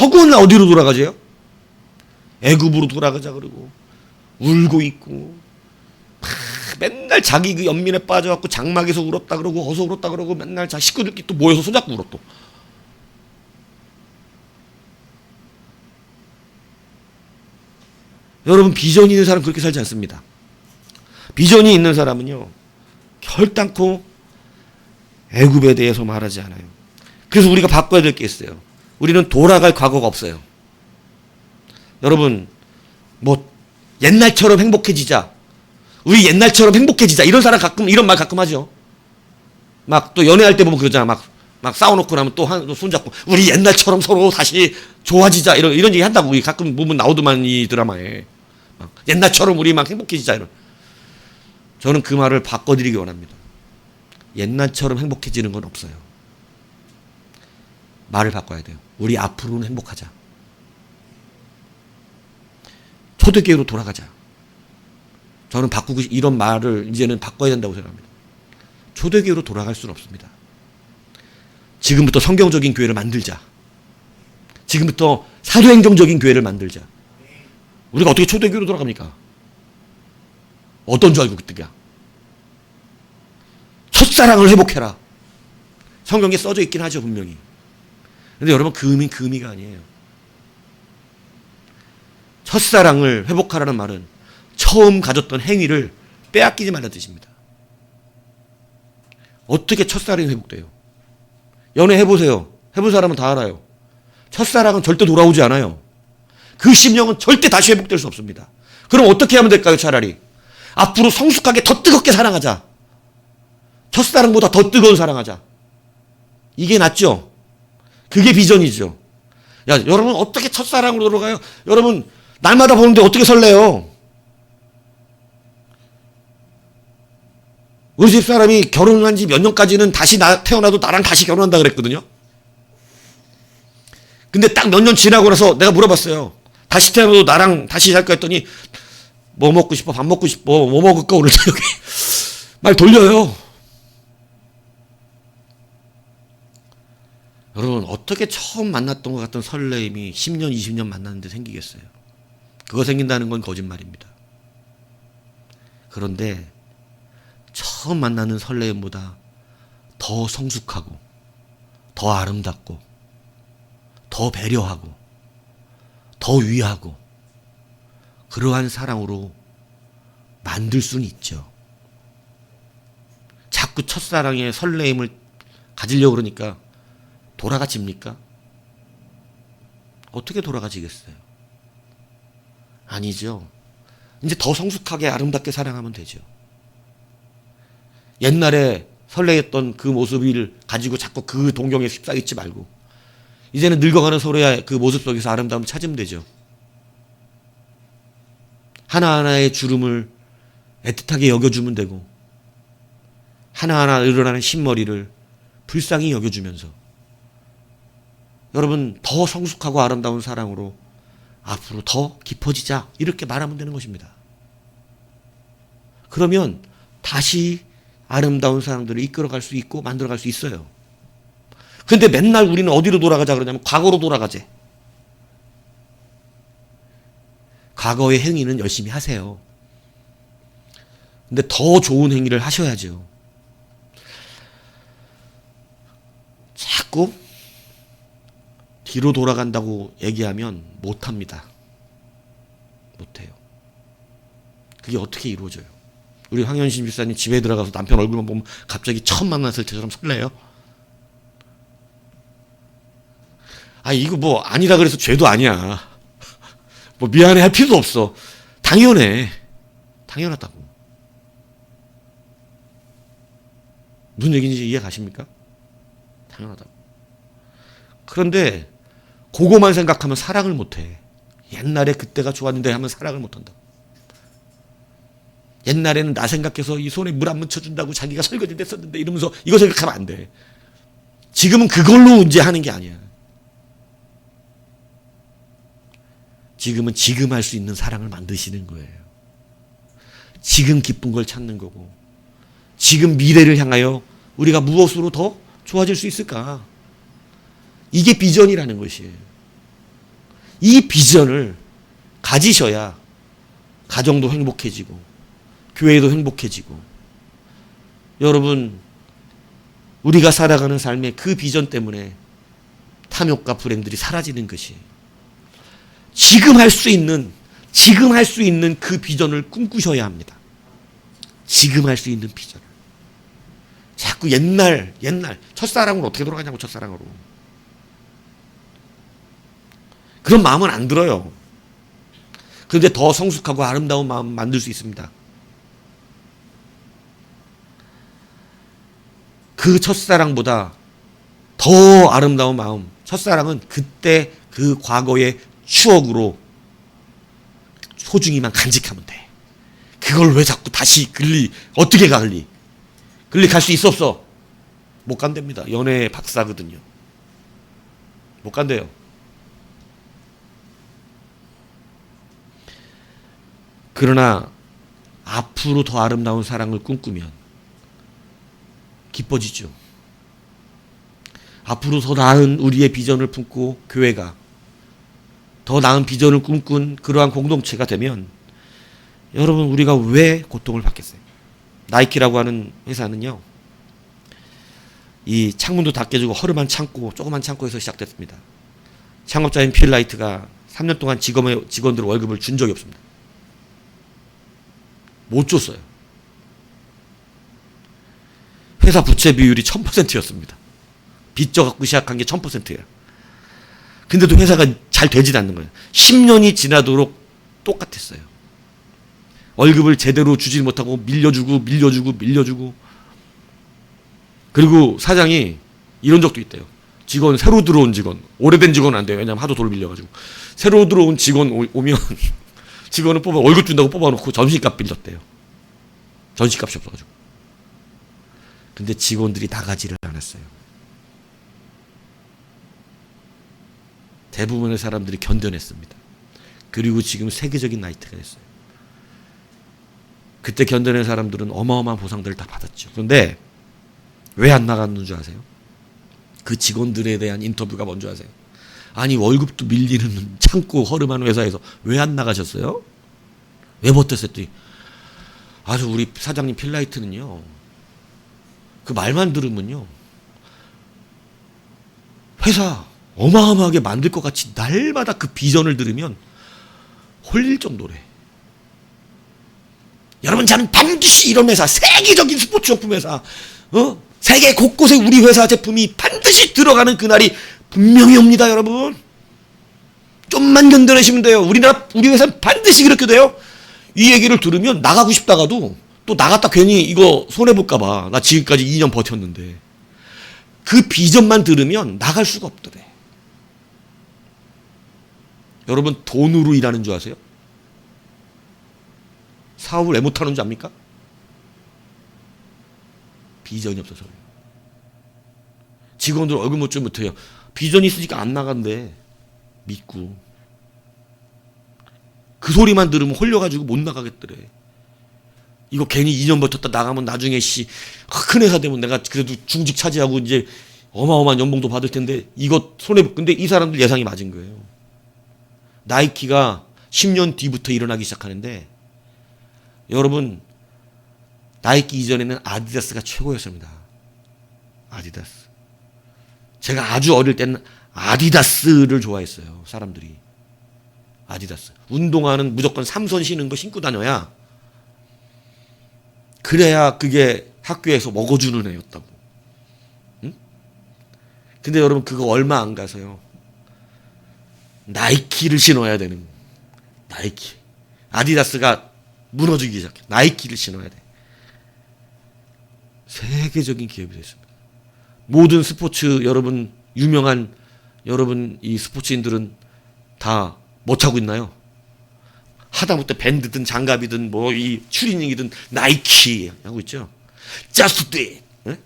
허구는 어디로 돌아가죠? 애굽으로 돌아가자 그러고 울고 있고 맨날 자기 그 연민에 빠져갖고 장막에서 울었다 그러고 어서 울었다 그러고 맨날 자 식구들끼리 또 모여서 손잡고 울어 또. 여러분, 비전이 있는 사람은 그렇게 살지 않습니다. 비전이 있는 사람은요, 결단코 애굽에 대해서 말하지 않아요. 그래서 우리가 바꿔야 될 게 있어요. 우리는 돌아갈 과거가 없어요. 여러분, 뭐 옛날처럼 행복해지자, 우리 옛날처럼 행복해지자 이런 사람 가끔 이런 말 가끔 하죠. 막 또 연애할 때 보면 그러잖아. 막 싸워놓고 나면 또 손잡고 우리 옛날처럼 서로 다시 좋아지자 이런 얘기 한다고 우리 가끔 보면 나오더만 이 드라마에. 막 옛날처럼 우리 막 행복해지자 이런. 저는 그 말을 바꿔드리기 원합니다. 옛날처럼 행복해지는 건 없어요. 말을 바꿔야 돼요. 우리 앞으로는 행복하자. 초대교회로 돌아가자. 저는 이런 말을 이제는 바꿔야 된다고 생각합니다. 초대교회로 돌아갈 수는 없습니다. 지금부터 성경적인 교회를 만들자. 지금부터 사도행정적인 교회를 만들자. 우리가 어떻게 초대교회로 돌아갑니까? 어떤 줄 알고 그때야? 첫사랑을 회복해라. 성경에 써져 있긴 하죠, 분명히. 근데 여러분, 그 의미가 아니에요. 첫사랑을 회복하라는 말은 처음 가졌던 행위를 빼앗기지 말라는 뜻입니다. 어떻게 첫사랑이 회복돼요? 연애해보세요. 해본 사람은 다 알아요. 첫사랑은 절대 돌아오지 않아요. 그 심령은 절대 다시 회복될 수 없습니다. 그럼 어떻게 하면 될까요? 차라리 앞으로 성숙하게 더 뜨겁게 사랑하자. 첫사랑보다 더 뜨거운 사랑하자. 이게 낫죠? 그게 비전이죠. 야, 여러분 어떻게 첫사랑으로 돌아가요? 여러분 날마다 보는데 어떻게 설레요? 우리 집 사람이 결혼한 지 몇 년까지는 다시 태어나도 나랑 다시 결혼한다 그랬거든요. 근데 딱 몇 년 지나고 나서 내가 물어봤어요. 다시 태어나도 나랑 다시 살까 했더니 뭐 먹고 싶어? 밥 먹고 싶어? 뭐 먹을까 오늘 저녁에? 말 돌려요. 여러분 어떻게 처음 만났던 것 같은 설레임이 10년, 20년 만났는데 생기겠어요? 그거 생긴다는 건 거짓말입니다. 그런데 처음 만나는 설레임보다 더 성숙하고 더 아름답고 더 배려하고 더 위하고 그러한 사랑으로 만들 수는 있죠. 자꾸 첫사랑의 설레임을 가지려고 그러니까 돌아가집니까? 어떻게 돌아가지겠어요? 아니죠. 이제 더 성숙하게 아름답게 사랑하면 되죠. 옛날에 설레했던 그 모습을 가지고 자꾸 그 동경에 휩싸이지 말고 이제는 늙어가는 서로의 그 모습 속에서 아름다움을 찾으면 되죠. 하나하나의 주름을 애틋하게 여겨주면 되고 하나하나 일어나는 흰머리를 불쌍히 여겨주면서 여러분 더 성숙하고 아름다운 사랑으로 앞으로 더 깊어지자 이렇게 말하면 되는 것입니다. 그러면 다시 아름다운 사랑들을 이끌어갈 수 있고 만들어갈 수 있어요. 근데 맨날 우리는 어디로 돌아가자 그러냐면 과거로 돌아가재. 과거의 행위는 열심히 하세요. 근데 더 좋은 행위를 하셔야죠. 자꾸 뒤로 돌아간다고 얘기하면 못합니다. 못해요. 그게 어떻게 이루어져요? 우리 황현신 집사님 집에 들어가서 남편 얼굴만 보면 갑자기 처음 만났을 때처럼 설레요? 아, 이거 뭐 아니라 그래서 죄도 아니야. 뭐 미안해 할 필요도 없어. 당연해. 당연하다고. 무슨 얘기인지 이해 가십니까? 당연하다고. 그런데 그거만 생각하면 사랑을 못해. 옛날에 그때가 좋았는데 하면 사랑을 못한다. 옛날에는 나 생각해서 이 손에 물 안 묻혀준다고 자기가 설거지 됐었는데 이러면서 이거 생각하면 안 돼. 지금은 그걸로 이제 하는 게 아니야. 지금은 지금 할 수 있는 사랑을 만드시는 거예요. 지금 기쁜 걸 찾는 거고 지금 미래를 향하여 우리가 무엇으로 더 좋아질 수 있을까? 이게 비전이라는 것이에요. 이 비전을 가지셔야 가정도 행복해지고 교회도 행복해지고 여러분 우리가 살아가는 삶의 그 비전 때문에 탐욕과 불행들이 사라지는 것이에요. 지금 할 수 있는 그 비전을 꿈꾸셔야 합니다. 지금 할 수 있는 비전을. 자꾸 옛날 첫사랑으로 어떻게 돌아가냐고 첫사랑으로. 그런 마음은 안 들어요. 그런데 더 성숙하고 아름다운 마음 만들 수 있습니다. 그 첫사랑보다 더 아름다운 마음. 첫사랑은 그때 그 과거의 추억으로 소중히만 간직하면 돼. 그걸 왜 자꾸 다시 어떻게 가 갈 수 있어 없어? 못 간답니다. 연애 박사거든요. 못 간대요. 그러나 앞으로 더 아름다운 사랑을 꿈꾸면 기뻐지죠. 앞으로 더 나은 우리의 비전을 품고 교회가 더 나은 비전을 꿈꾼 그러한 공동체가 되면 여러분 우리가 왜 고통을 받겠어요? 나이키라고 하는 회사는요. 이 창문도 다 깨지고 허름한 창고, 조그만 창고에서 시작됐습니다. 창업자인 필 라이트가 3년 동안 직원들 월급을 준 적이 없습니다. 못 줬어요. 회사 부채 비율이 1000%였습니다. 빚 져갖고 시작한 게 1000%예요. 근데도 회사가 잘 되지 않는 거예요. 10년이 지나도록 똑같았어요. 월급을 제대로 주지 못하고 밀려주고. 그리고 사장이 이런 적도 있대요. 직원, 새로 들어온 직원, 오래된 직원은 안 돼요. 왜냐면 하도 돈을 빌려가지고. 새로 들어온 직원 오면 직원을 월급 준다고 뽑아놓고 전시값 빌렸대요. 전시값이 없어가지고. 근데 직원들이 나가지를 않았어요. 대부분의 사람들이 견뎌냈습니다. 그리고 지금 세계적인 나이트가 됐어요. 그때 견뎌낸 사람들은 어마어마한 보상들을 다 받았죠. 그런데 왜 안 나갔는 줄 아세요? 그 직원들에 대한 인터뷰가 뭔지 아세요? 아니 월급도 밀리는 창고 허름한 회사에서 왜 안 나가셨어요? 왜 버텼었더니 아주 우리 사장님 필라이트는요, 그 말만 들으면요 회사 어마어마하게 만들 것 같이 날마다 그 비전을 들으면 홀릴 정도래. 여러분, 저는 반드시 이런 회사, 세계적인 스포츠용품 회사, 세계 곳곳에 우리 회사 제품이 반드시 들어가는 그날이 분명히 옵니다, 여러분. 좀만 견뎌내시면 돼요. 우리 회사는 반드시 그렇게 돼요. 이 얘기를 들으면 나가고 싶다가도 또 나갔다 괜히 이거 손해볼까봐. 나 지금까지 2년 버텼는데. 그 비전만 들으면 나갈 수가 없더래. 여러분, 돈으로 일하는 줄 아세요? 사업을 왜 못하는 줄 압니까? 비전이 없어서 그래요. 직원들 월급 못 주면 못해요. 비전이 있으니까 안 나간대. 믿고. 그 소리만 들으면 홀려가지고 못 나가겠더래. 이거 괜히 2년 버텼다 나가면 나중에 큰 회사 되면 내가 그래도 중직 차지하고 이제 어마어마한 연봉도 받을 텐데 이거 근데 이 사람들 예상이 맞은 거예요. 나이키가 10년 뒤부터 일어나기 시작하는데, 여러분, 나이키 이전에는 아디다스가 최고였습니다. 아디다스. 제가 아주 어릴 때는 아디다스를 좋아했어요. 사람들이. 아디다스. 운동화는 무조건 삼선 신은 거 신고 다녀야, 그래야 그게 학교에서 먹어주는 애였다고. 응? 근데 여러분, 그거 얼마 안 가서요, 나이키를 신어야 되는, 나이키. 아디다스가 무너지기 시작해. 나이키를 신어야 돼. 세계적인 기업이 됐습니다. 모든 스포츠, 여러분, 유명한 여러분 이 스포츠인들은 다 뭐 차고 있나요? 하다못해 밴드든 장갑이든 뭐 이 추리닝이든 나이키 하고 있죠. Just do it. 네?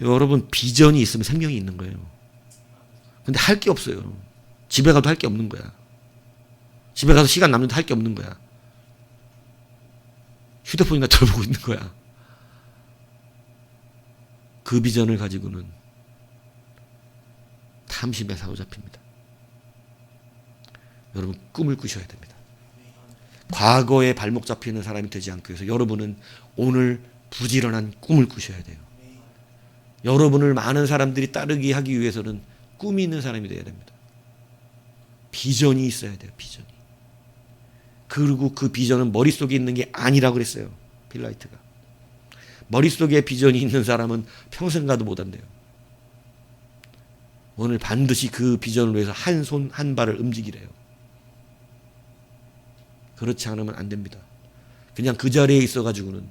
여러분, 비전이 있으면 생명이 있는 거예요. 근데 할 게 없어요. 집에 가도 할 게 없는 거야. 집에 가서 시간 남는데 할 게 없는 거야. 휴대폰이나 들어보고 있는 거야. 그 비전을 가지고는 탐심에 사로잡힙니다. 여러분, 꿈을 꾸셔야 됩니다. 과거에 발목 잡히는 사람이 되지 않기 위해서 여러분은 오늘 부지런한 꿈을 꾸셔야 돼요. 여러분을 많은 사람들이 따르게 하기 위해서는 꿈이 있는 사람이 되어야 됩니다. 비전이 있어야 돼요. 비전이. 그리고 그 비전은 머릿속에 있는 게 아니라고 그랬어요. 필라이트가. 머릿속에 비전이 있는 사람은 평생 가도 못한대요. 오늘 반드시 그 비전을 위해서 한 손 한 발을 움직이래요. 그렇지 않으면 안 됩니다. 그냥 그 자리에 있어가지고는,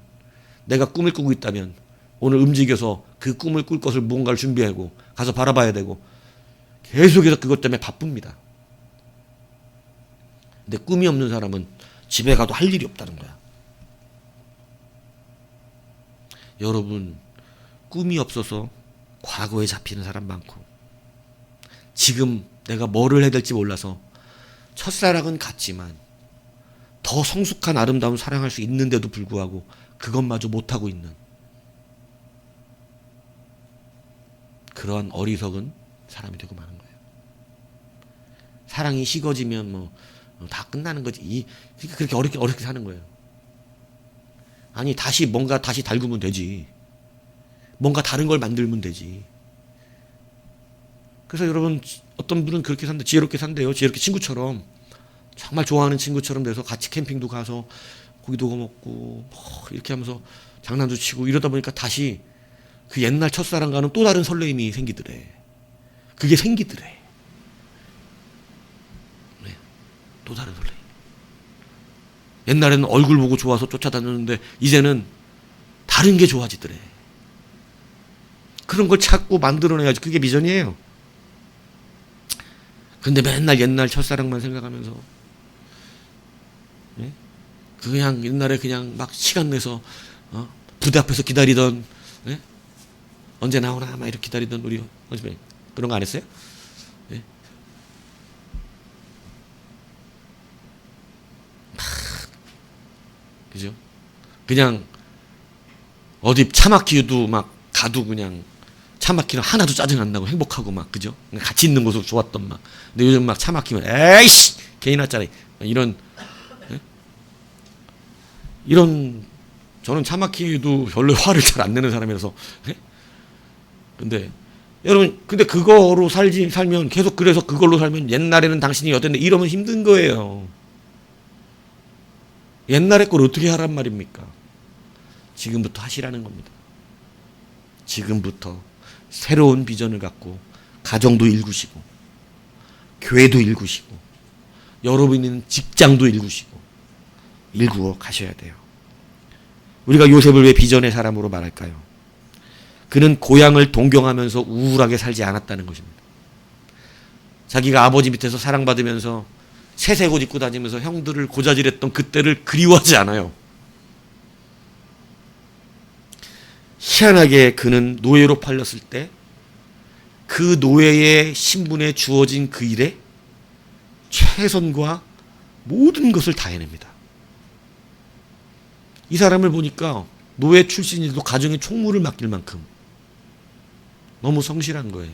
내가 꿈을 꾸고 있다면 오늘 움직여서 그 꿈을 꿀 것을 무언가를 준비하고 가서 바라봐야 되고 계속해서 그것 때문에 바쁩니다. 근데 꿈이 없는 사람은 집에 가도 할 일이 없다는 거야. 여러분, 꿈이 없어서 과거에 잡히는 사람 많고, 지금 내가 뭐를 해야 될지 몰라서 첫사랑은 같지만 더 성숙한 아름다운 사랑할 수 있는데도 불구하고 그것마저 못하고 있는 그러한 어리석은 사람이 되고 마는 거예요. 사랑이 식어지면 뭐 다 끝나는 거지. 그렇게 어렵게 사는 거예요. 아니, 뭔가 다시 달구면 되지. 뭔가 다른 걸 만들면 되지. 그래서 여러분, 어떤 분은 그렇게 산다, 지혜롭게 산대요. 지혜롭게 친구처럼, 정말 좋아하는 친구처럼 돼서 같이 캠핑도 가서 고기도 구워 먹고 뭐 이렇게 하면서 장난도 치고 이러다 보니까 다시 그 옛날 첫사랑과는 또 다른 설레임이 생기더래. 그게 생기더래. 네. 또 다른 설레임. 옛날에는 얼굴 보고 좋아서 쫓아다녔는데 이제는 다른 게 좋아지더래. 그런 걸 찾고 만들어내야지. 그게 비전이에요. 근데 맨날 옛날 첫사랑만 생각하면서, 예? 그냥 옛날에 그냥 막 시간 내서 부대 앞에서 기다리던, 예? 언제 나오나 막 이렇게 기다리던 우리 선생님 그런 거 안 했어요? 예? 그죠? 그냥 어디 차 막히도 막 가도 그냥 차 막히면 하나도 짜증 안 나고 행복하고 막, 그죠? 같이 있는 곳으로 좋았던 막. 근데 요즘 막 차 막히면 에이씨 개인 왔잖아 이런, 예? 이런, 저는 차 막히도 별로 화를 잘 안 내는 사람이라서, 예? 근데 여러분, 근데 그거로 살면 계속, 그래서 그걸로 살면 옛날에는 당신이 어땠는데 이러면 힘든 거예요. 옛날에 걸 어떻게 하란 말입니까? 지금부터 하시라는 겁니다. 지금부터 새로운 비전을 갖고 가정도 일구시고, 교회도 일구시고, 여러분 있는 직장도 일구시고, 일구어 가셔야 돼요. 우리가 요셉을 왜 비전의 사람으로 말할까요? 그는 고향을 동경하면서 우울하게 살지 않았다는 것입니다. 자기가 아버지 밑에서 사랑받으면서 새색 옷 입고 다니면서 형들을 고자질했던 그때를 그리워하지 않아요. 희한하게 그는 노예로 팔렸을 때 그 노예의 신분에 주어진 그 일에 최선과 모든 것을 다해냅니다. 이 사람을 보니까 노예 출신인데도 가정의 총무를 맡길 만큼 너무 성실한 거예요.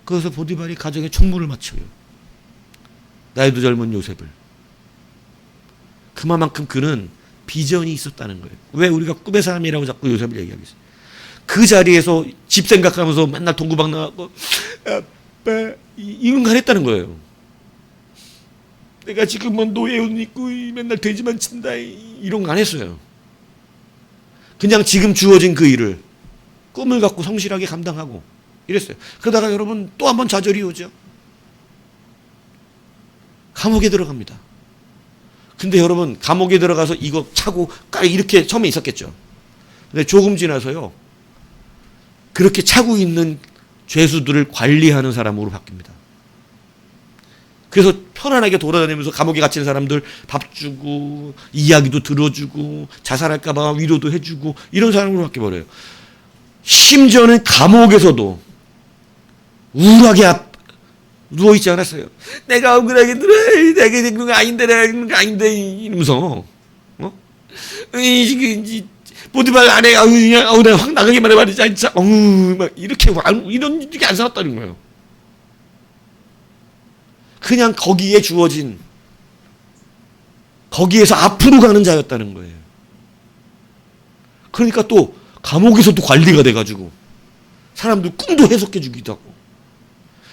그래서 보디발이 가정의 총무를 맡겨요. 나이도 젊은 요셉을. 그만큼 그는 비전이 있었다는 거예요. 왜 우리가 꿈의 사람이라고 자꾸 요셉을 얘기하겠어요? 그 자리에서 집 생각하면서 맨날 동구방 나가고 아빠 이런 거 안 했다는 거예요. 내가 지금 뭐 노예 옷 입고 맨날 돼지만 친다 이런 거 안 했어요. 그냥 지금 주어진 그 일을 꿈을 갖고 성실하게 감당하고 이랬어요. 그러다가 여러분 또 한 번 좌절이 오죠. 감옥에 들어갑니다. 근데 여러분 감옥에 들어가서 이거 차고 이렇게 처음에 있었겠죠. 근데 조금 지나서요, 그렇게 차고 있는 죄수들을 관리하는 사람으로 바뀝니다. 그래서 편안하게 돌아다니면서 감옥에 갇힌 사람들 밥 주고 이야기도 들어주고 자살할까 봐 위로도 해주고 이런 사람으로 바뀌어버려요. 심지어는 감옥에서도 우울하게 누워있지 않았어요. 내가 억울하게 들어, 내가 그런 거 아닌데, 내가 그런 거 아닌데 이러면서 보디발 안에 내가 확 나가기만 해봐 진짜 막 이렇게 이런 일이 안 살았다는 거예요. 그냥 거기에 주어진, 거기에서 앞으로 가는 자였다는 거예요. 그러니까 또 감옥에서도 관리가 돼가지고 사람들 꿈도 해석해 주기도 하고,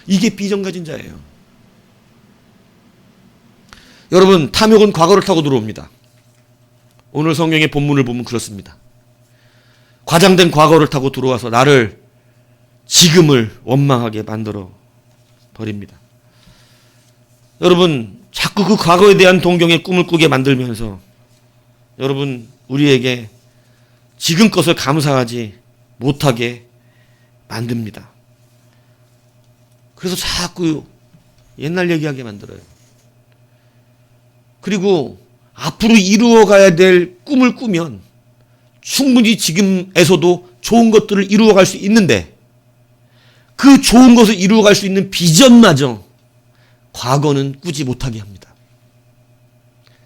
이게 비전 가진 자예요. 여러분, 탐욕은 과거를 타고 들어옵니다. 오늘 성경의 본문을 보면 그렇습니다. 과장된 과거를 타고 들어와서 나를, 지금을 원망하게 만들어 버립니다. 여러분, 자꾸 그 과거에 대한 동경의 꿈을 꾸게 만들면서 여러분, 우리에게 지금 것을 감사하지 못하게 만듭니다. 그래서 자꾸 옛날 얘기하게 만들어요. 그리고 앞으로 이루어가야 될 꿈을 꾸면 충분히 지금에서도 좋은 것들을 이루어갈 수 있는데, 그 좋은 것을 이루어갈 수 있는 비전마저 과거는 꾸지 못하게 합니다.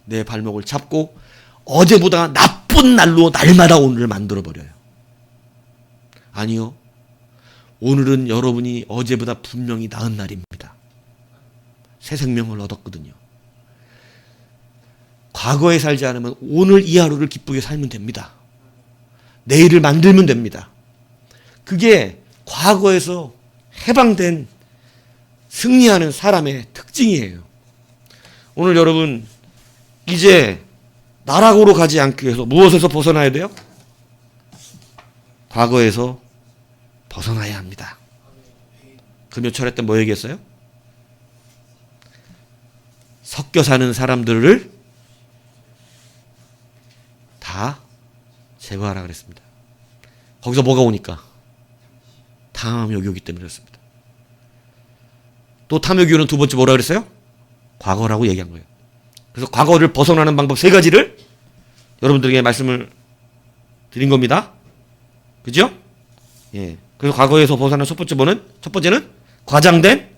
내 발목을 잡고 어제보다 나쁜 날로 날마다 오늘을 만들어버려요. 아니요. 오늘은 여러분이 어제보다 분명히 나은 날입니다. 새 생명을 얻었거든요. 과거에 살지 않으면 오늘 이 하루를 기쁘게 살면 됩니다. 내일을 만들면 됩니다. 그게 과거에서 해방된 승리하는 사람의 특징이에요. 오늘 여러분, 이제 나락으로 가지 않기 위해서 무엇에서 벗어나야 돼요? 과거에서 벗어나야 합니다. 그 몇 차례 때 뭐 얘기했어요? 섞여 사는 사람들을 다 제거하라 그랬습니다. 거기서 뭐가 오니까? 탐욕이 오기 때문에 그렇습니다. 또 탐욕이 오는 두 번째 뭐라 그랬어요? 과거라고 얘기한 거예요. 그래서 과거를 벗어나는 방법 세 가지를 여러분들에게 말씀을 드린 겁니다. 그죠? 예. 그래서 과거에서 벗어나는 첫 번째는 과장된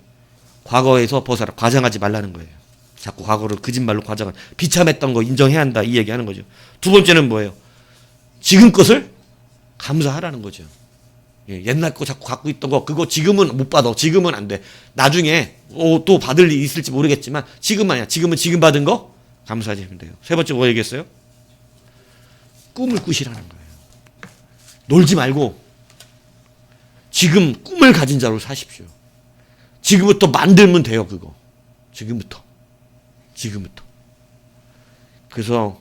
과거에서 벗어나. 과장하지 말라는 거예요. 자꾸 과거를 거짓말로 과장한. 비참했던 거 인정해야 한다. 이 얘기하는 거죠. 두 번째는 뭐예요? 지금 것을 감사하라는 거죠. 예. 옛날 거 자꾸 갖고 있던 거 그거 지금은 못 받아. 지금은 안 돼. 나중에 또 받을 일이 있을지 모르겠지만 지금만이야. 지금은 지금 받은 거 감사하시면 돼요. 세 번째 뭐 얘기했어요? 꿈을 꾸시라는 거예요. 놀지 말고 지금 꿈을 가진 자로 사십시오. 지금부터 만들면 돼요, 그거. 지금부터. 그래서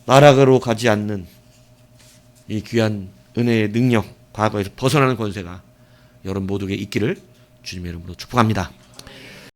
나락으로 가지 않는 이 귀한 은혜의 능력, 과거에서 벗어나는 권세가 여러분 모두에게 있기를 주님의 이름으로 축복합니다.